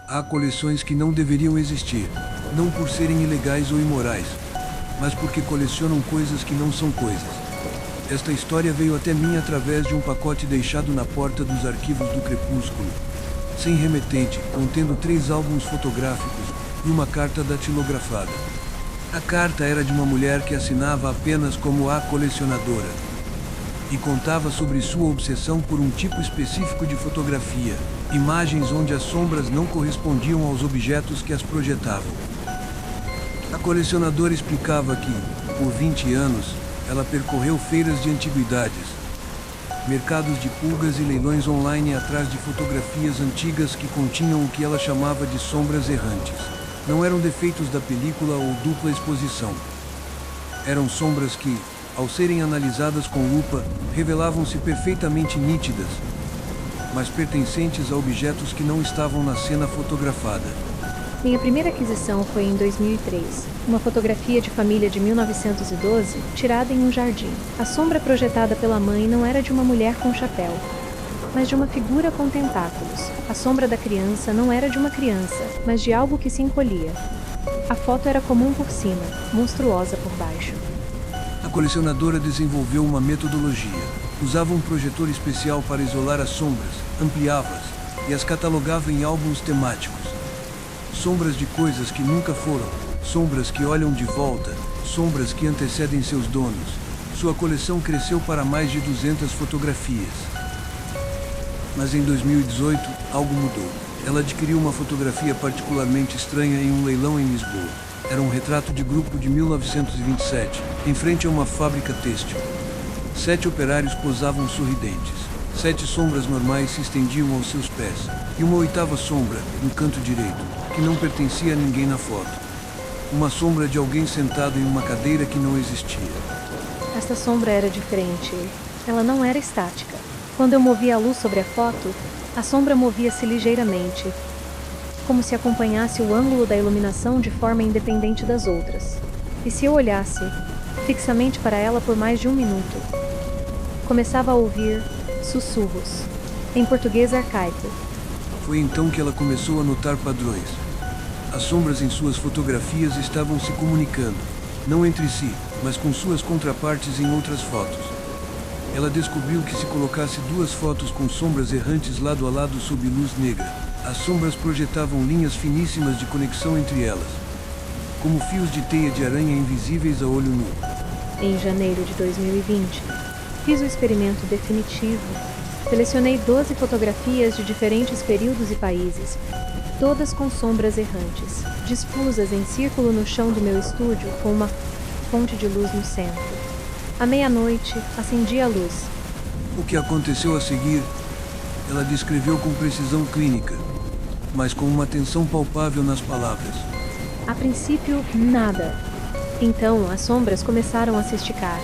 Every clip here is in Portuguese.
Há coleções que não deveriam existir, não por serem ilegais ou imorais, mas porque colecionam coisas que não são coisas. Esta história veio até mim através de um pacote deixado na porta dos arquivos do Crepúsculo, sem remetente, contendo 3 álbuns fotográficos e uma carta datilografada. A carta era de uma mulher que assinava apenas como a colecionadora e contava sobre sua obsessão por um tipo específico de fotografia, imagens onde as sombras não correspondiam aos objetos que as projetavam. A colecionadora explicava que, por 20 anos, ela percorreu feiras de antiguidades, mercados de pulgas e leilões online atrás de fotografias antigas que continham o que ela chamava de sombras errantes. Não eram defeitos da película ou dupla exposição. Eram sombras que, ao serem analisadas com lupa, revelavam-se perfeitamente nítidas, mas pertencentes a objetos que não estavam na cena fotografada. Minha primeira aquisição foi em 2003, uma fotografia de família de 1912, tirada em um jardim. A sombra projetada pela mãe não era de uma mulher com chapéu, mas de uma figura com tentáculos. A sombra da criança não era de uma criança, mas de algo que se encolhia. A foto era comum por cima, monstruosa por baixo. A colecionadora desenvolveu uma metodologia. Usava um projetor especial para isolar as sombras, ampliava-as e as catalogava em álbuns temáticos. Sombras de coisas que nunca foram, sombras que olham de volta, sombras que antecedem seus donos. Sua coleção cresceu para mais de 200 fotografias. Mas em 2018, algo mudou. Ela adquiriu uma fotografia particularmente estranha em um leilão em Lisboa. Era um retrato de grupo de 1927, em frente a uma fábrica têxtil. 7 operários posavam sorridentes. 7 sombras normais se estendiam aos seus pés. E uma 8ª sombra, no canto direito, que não pertencia a ninguém na foto. Uma sombra de alguém sentado em uma cadeira que não existia. Esta sombra era diferente. Ela não era estática. Quando eu movia a luz sobre a foto, a sombra movia-se ligeiramente, como se acompanhasse o ângulo da iluminação de forma independente das outras. E se eu olhasse fixamente para ela por mais de 1 minuto, começava a ouvir sussurros, em português arcaico. Foi então que ela começou a notar padrões. As sombras em suas fotografias estavam se comunicando, não entre si, mas com suas contrapartes em outras fotos. Ela descobriu que se colocasse 2 fotos com sombras errantes lado a lado sob luz negra, as sombras projetavam linhas finíssimas de conexão entre elas, como fios de teia de aranha invisíveis a olho nu. Em janeiro de 2020, fiz o experimento definitivo. Selecionei 12 fotografias de diferentes períodos e países, todas com sombras errantes, dispusas em círculo no chão do meu estúdio com uma fonte de luz no centro. À meia-noite, acendi a luz. O que aconteceu a seguir, ela descreveu com precisão clínica, mas com uma tensão palpável nas palavras. A princípio, nada. Então, as sombras começaram a se esticar.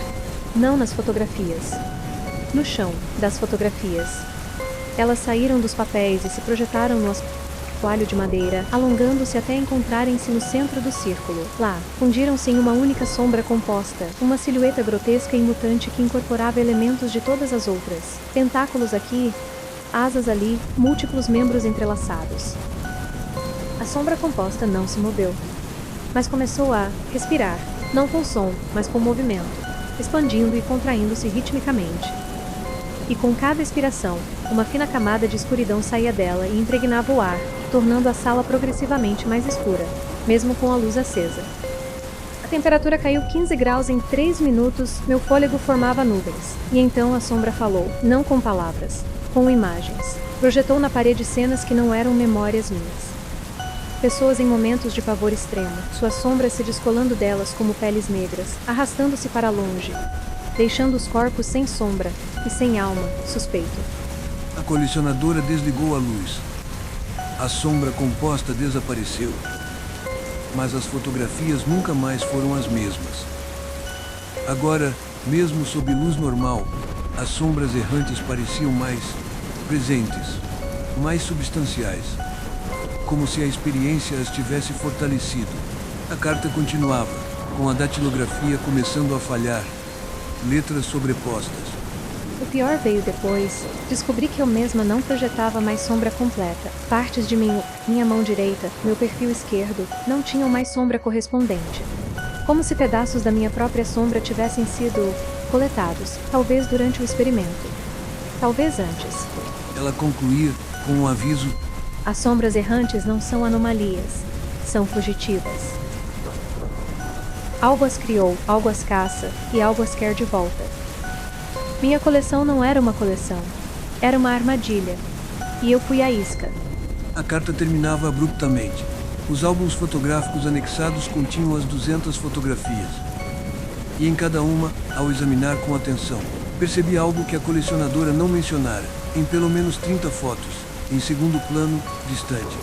Não nas fotografias. No chão das fotografias. Elas saíram dos papéis e se projetaram no assoalho de madeira, alongando-se até encontrarem-se no centro do círculo. Lá, fundiram-se em uma única sombra composta, uma silhueta grotesca e mutante que incorporava elementos de todas as outras. Tentáculos aqui, asas ali, múltiplos membros entrelaçados. A sombra composta não se moveu, mas começou a respirar, não com som, mas com movimento, expandindo e contraindo-se ritmicamente. E com cada expiração, uma fina camada de escuridão saía dela e impregnava o ar, tornando a sala progressivamente mais escura, mesmo com a luz acesa. A temperatura caiu 15 graus em 3 minutos, meu fôlego formava nuvens. E então a sombra falou, não com palavras, com imagens. Projetou na parede cenas que não eram memórias minhas. Pessoas em momentos de pavor extremo, suas sombras se descolando delas como peles negras, arrastando-se para longe, deixando os corpos sem sombra e sem alma, suspeito. A colecionadora desligou a luz. A sombra composta desapareceu. Mas as fotografias nunca mais foram as mesmas. Agora, mesmo sob luz normal, as sombras errantes pareciam mais presentes, mais substanciais, como se a experiência as tivesse fortalecido. A carta continuava, com a datilografia começando a falhar, letras sobrepostas. O pior veio depois. Descobri que eu mesma não projetava mais sombra completa. Partes de mim, minha mão direita, meu perfil esquerdo, não tinham mais sombra correspondente. Como se pedaços da minha própria sombra tivessem sido coletados, talvez durante o experimento. Talvez antes. Ela concluía com um aviso: as sombras errantes não são anomalias, são fugitivas. Algo as criou, algo as caça, e algo as quer de volta. Minha coleção não era uma coleção. Era uma armadilha. E eu fui a isca. A carta terminava abruptamente. Os álbuns fotográficos anexados continham as 200 fotografias. E em cada uma, ao examinar com atenção, percebi algo que a colecionadora não mencionara, em pelo menos 30 fotos, em segundo plano, distante.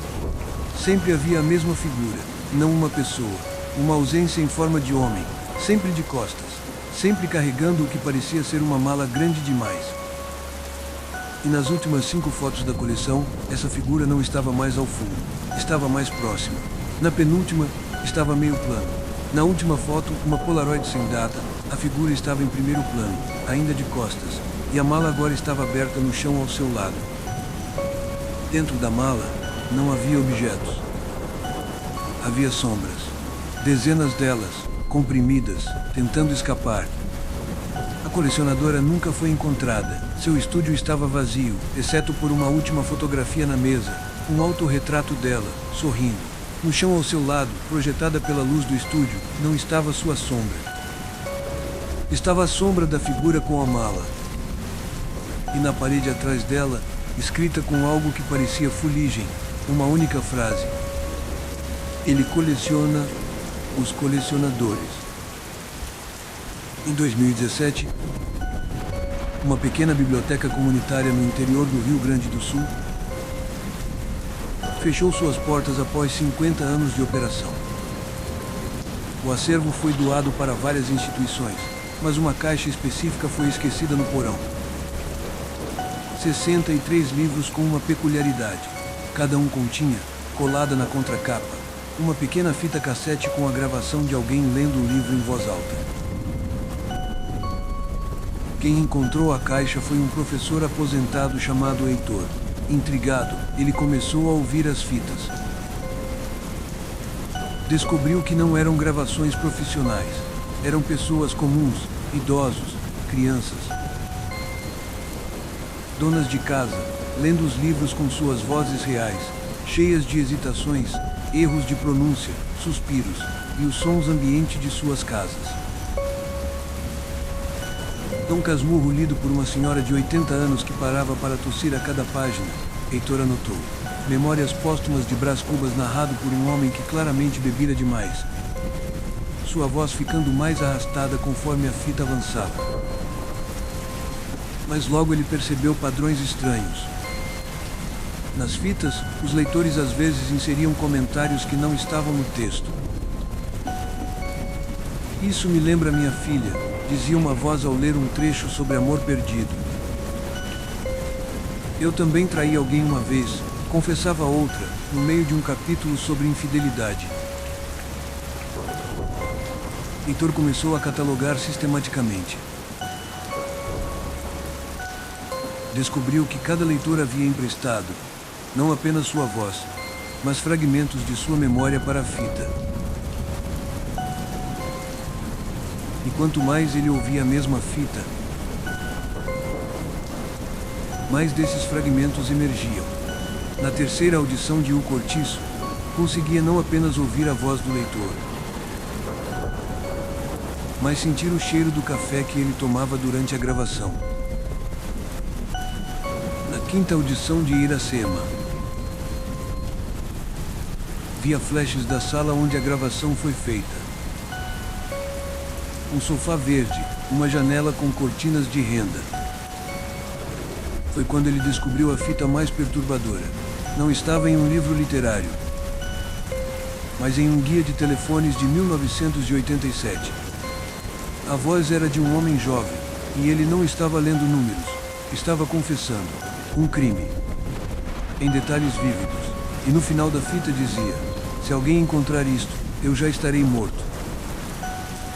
Sempre havia a mesma figura, não uma pessoa, uma ausência em forma de homem, sempre de costas, sempre carregando o que parecia ser uma mala grande demais. E nas últimas 5 fotos da coleção, essa figura não estava mais ao fundo, estava mais próxima. Na penúltima, estava meio plano. Na última foto, uma Polaroid sem data, a figura estava em primeiro plano, ainda de costas, e a mala agora estava aberta no chão ao seu lado. Dentro da mala, não havia objetos. Havia sombras. Dezenas delas, comprimidas, tentando escapar. A colecionadora nunca foi encontrada. Seu estúdio estava vazio, exceto por uma última fotografia na mesa, um autorretrato dela, sorrindo. No chão ao seu lado, projetada pela luz do estúdio, não estava sua sombra. Estava a sombra da figura com a mala. E na parede atrás dela, escrita com algo que parecia fuligem, uma única frase: ele coleciona os colecionadores. Em 2017, uma pequena biblioteca comunitária no interior do Rio Grande do Sul fechou suas portas após 50 anos de operação. O acervo foi doado para várias instituições, mas uma caixa específica foi esquecida no porão. 63 livros com uma peculiaridade. Cada um continha, colada na contracapa, uma pequena fita cassete com a gravação de alguém lendo o livro em voz alta. Quem encontrou a caixa foi um professor aposentado chamado Heitor. Intrigado, ele começou a ouvir as fitas. Descobriu que não eram gravações profissionais. Eram pessoas comuns, idosos, crianças. Donas de casa, lendo os livros com suas vozes reais, cheias de hesitações, erros de pronúncia, suspiros, e os sons ambiente de suas casas. Um casmurro lido por uma senhora de 80 anos que parava para tossir a cada página, Heitor anotou. Memórias póstumas de Brás Cubas narrado por um homem que claramente bebira demais. Sua voz ficando mais arrastada conforme a fita avançava. Mas logo ele percebeu padrões estranhos. Nas fitas, os leitores às vezes inseriam comentários que não estavam no texto. Isso me lembra minha filha, dizia uma voz ao ler um trecho sobre amor perdido. Eu também traí alguém uma vez, confessava outra, no meio de um capítulo sobre infidelidade. Heitor começou a catalogar sistematicamente. Descobriu que cada leitor havia emprestado, não apenas sua voz, mas fragmentos de sua memória para a fita. E quanto mais ele ouvia a mesma fita, mais desses fragmentos emergiam. Na terceira audição de O Cortiço, conseguia não apenas ouvir a voz do leitor, mas sentir o cheiro do café que ele tomava durante a gravação. Na quinta audição de Iracema, via flashes da sala onde a gravação foi feita. Um sofá verde, uma janela com cortinas de renda. Foi quando ele descobriu a fita mais perturbadora. Não estava em um livro literário, mas em um guia de telefones de 1987. A voz era de um homem jovem, e ele não estava lendo números, estava confessando um crime, em detalhes vívidos, e no final da fita dizia: se alguém encontrar isto, eu já estarei morto.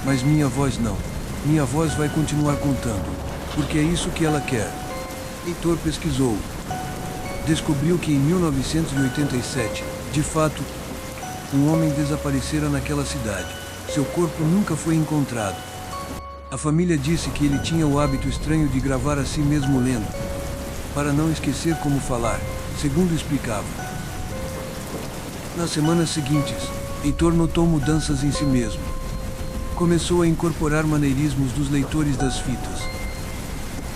Mas minha voz não. Minha voz vai continuar contando. Porque é isso que ela quer. Heitor pesquisou. Descobriu que em 1987, de fato, um homem desaparecera naquela cidade. Seu corpo nunca foi encontrado. A família disse que ele tinha o hábito estranho de gravar a si mesmo lendo, para não esquecer como falar, segundo explicava. Nas semanas seguintes, Heitor notou mudanças em si mesmo. Começou a incorporar maneirismos dos leitores das fitas.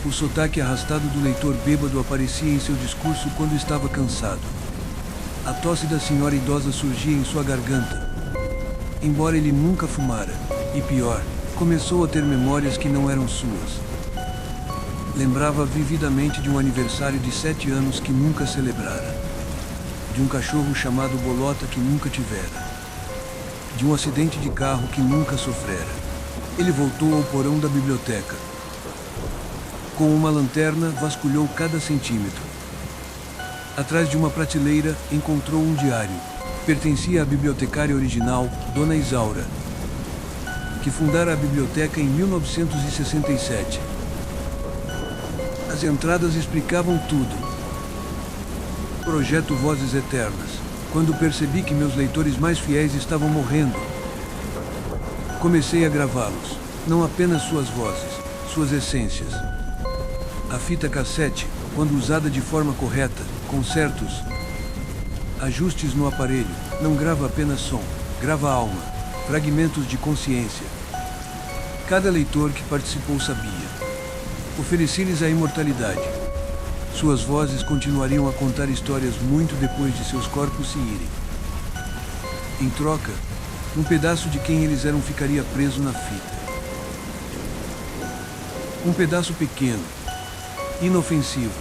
O sotaque arrastado do leitor bêbado aparecia em seu discurso quando estava cansado. A tosse da senhora idosa surgia em sua garganta. Embora ele nunca fumara, e pior, começou a ter memórias que não eram suas. Lembrava vividamente de um aniversário de 7 anos que nunca celebrara. De um cachorro chamado Bolota que nunca tivera. De um acidente de carro que nunca sofrera. Ele voltou ao porão da biblioteca. Com uma lanterna, vasculhou cada centímetro. Atrás de uma prateleira, encontrou um diário. Pertencia à bibliotecária original, Dona Isaura, que fundara a biblioteca em 1967. As entradas explicavam tudo. Projeto Vozes Eternas. Quando percebi que meus leitores mais fiéis estavam morrendo, comecei a gravá-los. Não apenas suas vozes, suas essências. A fita cassete, quando usada de forma correta, com certos ajustes no aparelho, não grava apenas som, grava alma, fragmentos de consciência. Cada leitor que participou sabia. Ofereci-lhes a imortalidade. Suas vozes continuariam a contar histórias muito depois de seus corpos se irem. Em troca, um pedaço de quem eles eram ficaria preso na fita. Um pedaço pequeno, inofensivo.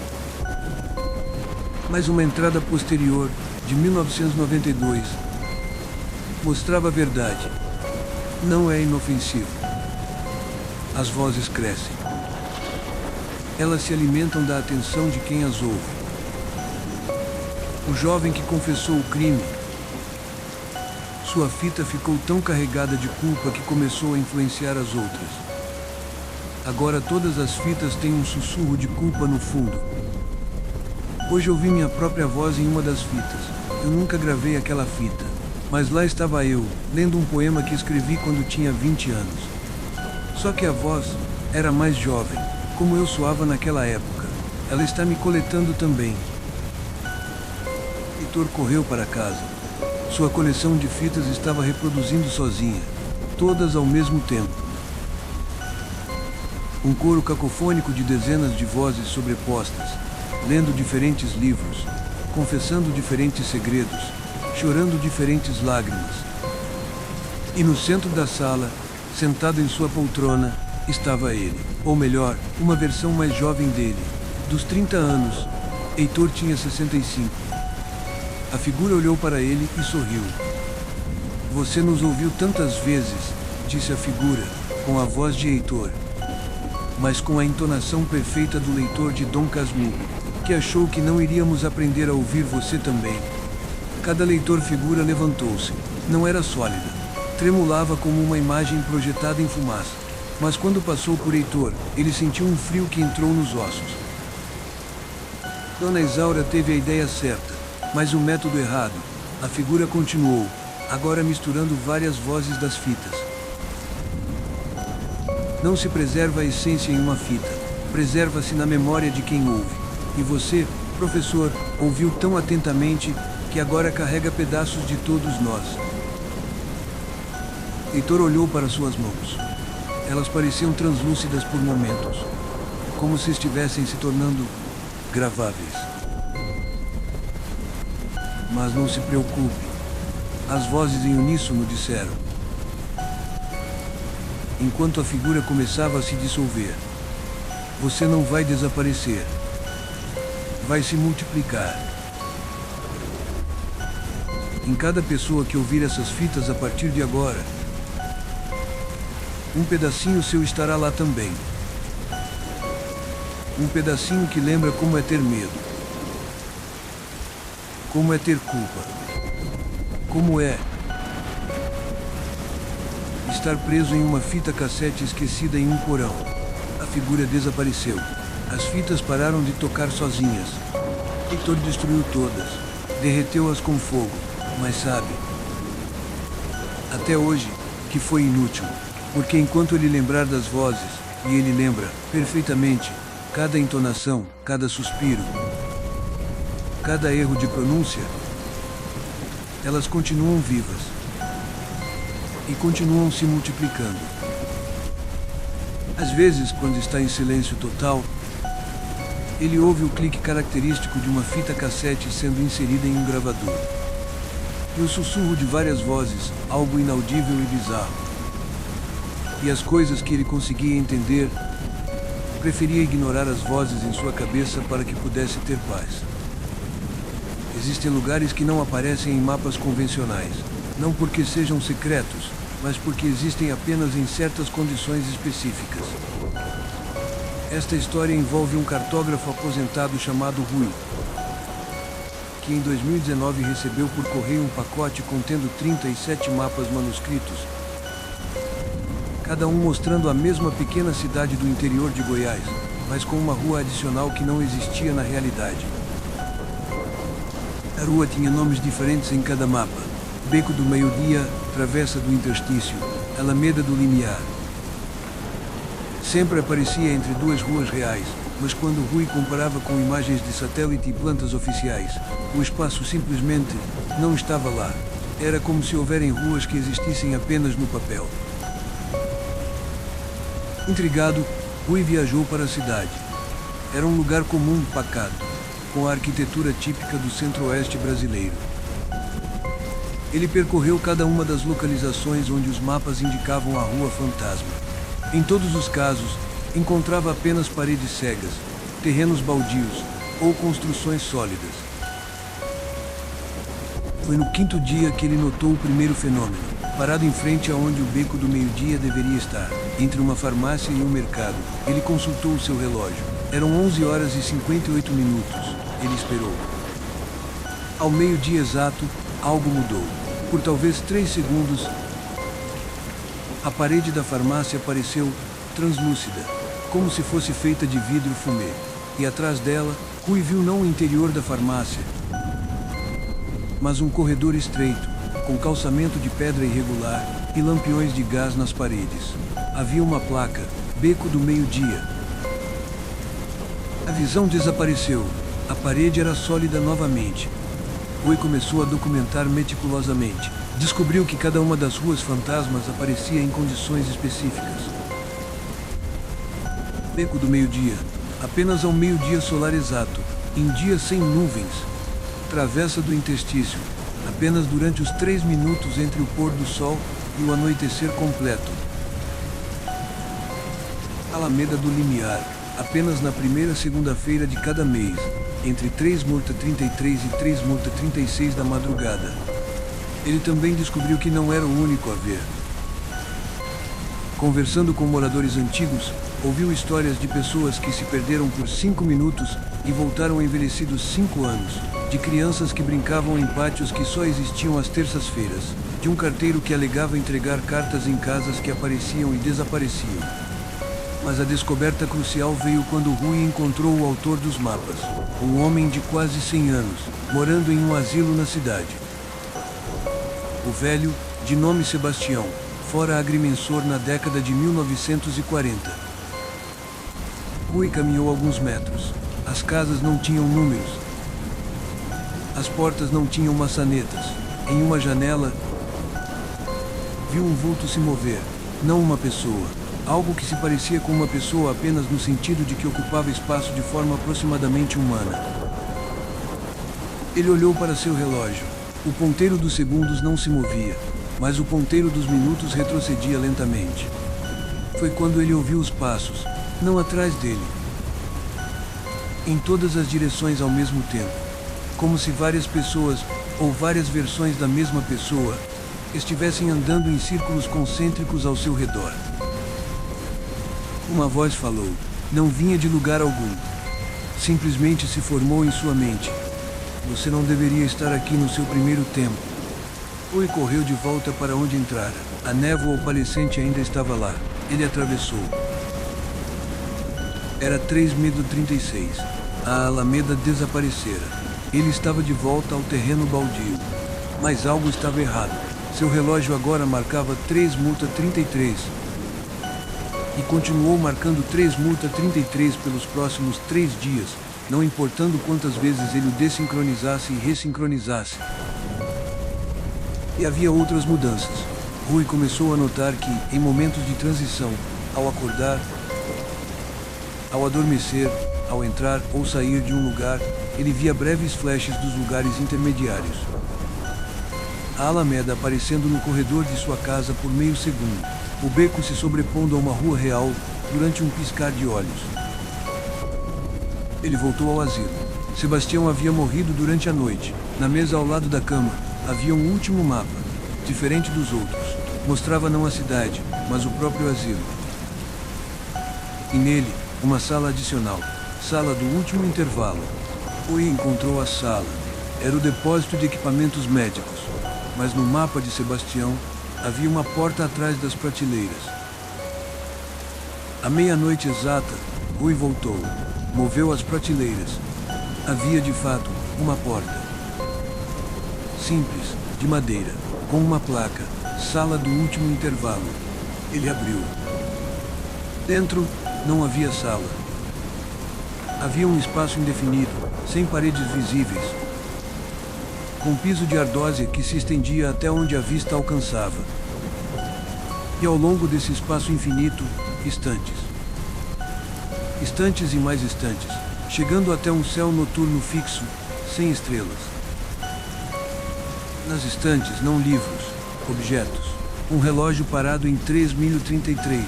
Mas uma entrada posterior, de 1992, mostrava a verdade. Não é inofensivo. As vozes crescem. Elas se alimentam da atenção de quem as ouve. O jovem que confessou o crime. Sua fita ficou tão carregada de culpa que começou a influenciar as outras. Agora todas as fitas têm um sussurro de culpa no fundo. Hoje ouvi minha própria voz em uma das fitas. Eu nunca gravei aquela fita. Mas lá estava eu, lendo um poema que escrevi quando tinha 20 anos. Só que a voz era mais jovem, como eu soava naquela época. Ela está me coletando também. Heitor correu para casa. Sua coleção de fitas estava reproduzindo sozinha, todas ao mesmo tempo. Um coro cacofônico de dezenas de vozes sobrepostas, lendo diferentes livros, confessando diferentes segredos, chorando diferentes lágrimas. E no centro da sala, sentado em sua poltrona, estava ele. Ou melhor, uma versão mais jovem dele. Dos 30 anos, Heitor tinha 65. A figura olhou para ele e sorriu. Você nos ouviu tantas vezes, disse a figura, com a voz de Heitor, mas com a entonação perfeita do leitor de Dom Casmurro, que achou que não iríamos aprender a ouvir você também. Cada leitor-figura levantou-se. Não era sólida. Tremulava como uma imagem projetada em fumaça. Mas quando passou por Heitor, ele sentiu um frio que entrou nos ossos. Dona Isaura teve a ideia certa, mas o método errado. A figura continuou, agora misturando várias vozes das fitas. Não se preserva a essência em uma fita, preserva-se na memória de quem ouve. E você, professor, ouviu tão atentamente que agora carrega pedaços de todos nós. Heitor olhou para suas mãos. Elas pareciam translúcidas por momentos, como se estivessem se tornando graváveis. Mas não se preocupe. As vozes em uníssono disseram. Enquanto a figura começava a se dissolver. Você não vai desaparecer. Vai se multiplicar. Em cada pessoa que ouvir essas fitas a partir de agora, um pedacinho seu estará lá também. Um pedacinho que lembra como é ter medo. Como é ter culpa. Como é estar preso em uma fita cassete esquecida em um porão. A figura desapareceu. As fitas pararam de tocar sozinhas. Heitor destruiu todas. Derreteu-as com fogo. Mas sabe, até hoje, que foi inútil. Porque enquanto ele lembrar das vozes, e ele lembra, perfeitamente, cada entonação, cada suspiro, cada erro de pronúncia, elas continuam vivas. E continuam se multiplicando. Às vezes, quando está em silêncio total, ele ouve o clique característico de uma fita cassete sendo inserida em um gravador. E o sussurro de várias vozes, algo inaudível e bizarro. E as coisas que ele conseguia entender, preferia ignorar as vozes em sua cabeça para que pudesse ter paz. Existem lugares que não aparecem em mapas convencionais, não porque sejam secretos, mas porque existem apenas em certas condições específicas. Esta história envolve um cartógrafo aposentado chamado Rui, que em 2019 recebeu por correio um pacote contendo 37 mapas manuscritos, cada um mostrando a mesma pequena cidade do interior de Goiás, mas com uma rua adicional que não existia na realidade. A rua tinha nomes diferentes em cada mapa: Beco do Meio-Dia, Travessa do Interstício, Alameda do Limiar. Sempre aparecia entre duas ruas reais, mas quando Rui comparava com imagens de satélite e plantas oficiais, o espaço simplesmente não estava lá. Era como se houvessem ruas que existissem apenas no papel. Intrigado, Rui viajou para a cidade. Era um lugar comum, pacato, com a arquitetura típica do centro-oeste brasileiro. Ele percorreu cada uma das localizações onde os mapas indicavam a rua fantasma. Em todos os casos, encontrava apenas paredes cegas, terrenos baldios ou construções sólidas. Foi no quinto dia que ele notou o primeiro fenômeno. Parado em frente aonde o Beco do Meio-Dia deveria estar, entre uma farmácia e um mercado, ele consultou o seu relógio. Eram 11 horas e 58 minutos. Ele esperou. Ao meio-dia exato, algo mudou. Por talvez 3 segundos, a parede da farmácia pareceu translúcida, como se fosse feita de vidro fumê. E atrás dela, Rui viu não o interior da farmácia, mas um corredor estreito, com calçamento de pedra irregular e lampiões de gás nas paredes. Havia uma placa: Beco do Meio-Dia. A visão desapareceu. A parede era sólida novamente. Rui começou a documentar meticulosamente. Descobriu que cada uma das ruas fantasmas aparecia em condições específicas. Beco do Meio-Dia, apenas ao meio-dia solar exato, em dia sem nuvens. Travessa do Interstício, apenas durante os 3 minutos entre o pôr do sol e o anoitecer completo. Alameda do Limiar, apenas na primeira segunda-feira de cada mês, entre 3h33 e 3h36 da madrugada. Ele também descobriu que não era o único a ver. Conversando com moradores antigos, ouviu histórias de pessoas que se perderam por 5 minutos e voltaram envelhecidos 5 anos, de crianças que brincavam em pátios que só existiam às terças-feiras, de um carteiro que alegava entregar cartas em casas que apareciam e desapareciam. Mas a descoberta crucial veio quando Rui encontrou o autor dos mapas, um homem de quase 100 anos, morando em um asilo na cidade. O velho, de nome Sebastião, fora agrimensor na década de 1940. Rui caminhou alguns metros. As casas não tinham números. As portas não tinham maçanetas. Em uma janela, viu um vulto se mover, não uma pessoa. Algo que se parecia com uma pessoa apenas no sentido de que ocupava espaço de forma aproximadamente humana. Ele olhou para seu relógio. O ponteiro dos segundos não se movia, mas o ponteiro dos minutos retrocedia lentamente. Foi quando ele ouviu os passos, não atrás dele, em todas as direções ao mesmo tempo, como se várias pessoas, ou várias versões da mesma pessoa, estivessem andando em círculos concêntricos ao seu redor. Uma voz falou. Não vinha de lugar algum. Simplesmente se formou em sua mente. Você não deveria estar aqui no seu primeiro tempo. Rui correu de volta para onde entrara. A névoa opalescente ainda estava lá. Ele atravessou. Era 3:36. A Alameda desaparecera. Ele estava de volta ao terreno baldio. Mas algo estava errado. Seu relógio agora marcava 3:33. E continuou marcando 3:33 pelos próximos 3 dias, não importando quantas vezes ele o desincronizasse e ressincronizasse. E havia outras mudanças. Rui começou a notar que, em momentos de transição, ao acordar, ao adormecer, ao entrar ou sair de um lugar, ele via breves flashes dos lugares intermediários. A Alameda aparecendo no corredor de sua casa por meio segundo, o beco se sobrepondo a uma rua real durante um piscar de olhos. Ele voltou ao asilo. Sebastião havia morrido durante a noite. Na mesa ao lado da cama, havia um último mapa, diferente dos outros. Mostrava não a cidade, mas o próprio asilo. E nele, uma sala adicional. Sala do último intervalo. Rui encontrou a sala. Era o depósito de equipamentos médicos. Mas no mapa de Sebastião, havia uma porta atrás das prateleiras. À meia-noite exata, Rui voltou. Moveu as prateleiras. Havia de fato uma porta. Simples, de madeira, com uma placa, sala do último intervalo. Ele abriu. Dentro, não havia sala. Havia um espaço indefinido, sem paredes visíveis, com piso de ardósia que se estendia até onde a vista alcançava. E ao longo desse espaço infinito, estantes. Estantes e mais estantes, chegando até um céu noturno fixo, sem estrelas. Nas estantes, não livros, objetos. Um relógio parado em 3:33.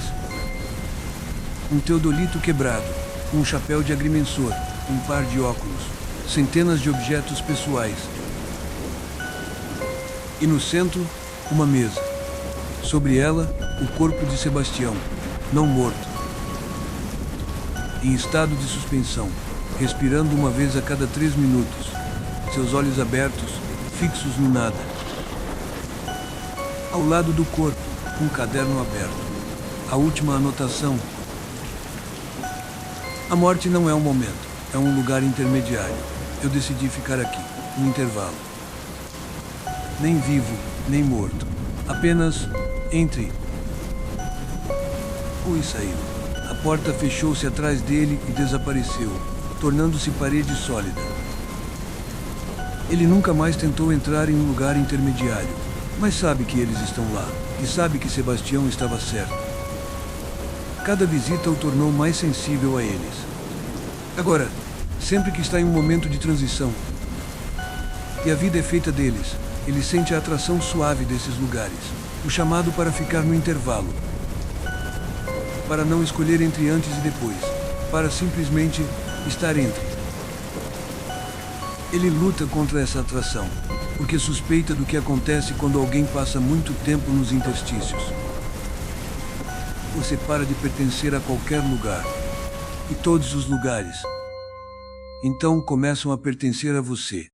Um teodolito quebrado, um chapéu de agrimensor, um par de óculos, centenas de objetos pessoais. E no centro, uma mesa. Sobre ela, o corpo de Sebastião, não morto. Em estado de suspensão, respirando uma vez a cada 3 minutos, seus olhos abertos, fixos no nada. Ao lado do corpo, um caderno aberto. A última anotação. A morte não é um momento, é um lugar intermediário. Eu decidi ficar aqui, no intervalo. Nem vivo, nem morto. Apenas entre. Rui saiu. A porta fechou-se atrás dele e desapareceu, tornando-se parede sólida. Ele nunca mais tentou entrar em um lugar intermediário, mas sabe que eles estão lá, e sabe que Sebastião estava certo. Cada visita o tornou mais sensível a eles. Agora, sempre que está em um momento de transição, e a vida é feita deles, ele sente a atração suave desses lugares, o chamado para ficar no intervalo, para não escolher entre antes e depois, para simplesmente estar entre. Ele luta contra essa atração, porque suspeita do que acontece quando alguém passa muito tempo nos interstícios. Você para de pertencer a qualquer lugar, e todos os lugares, então começam a pertencer a você.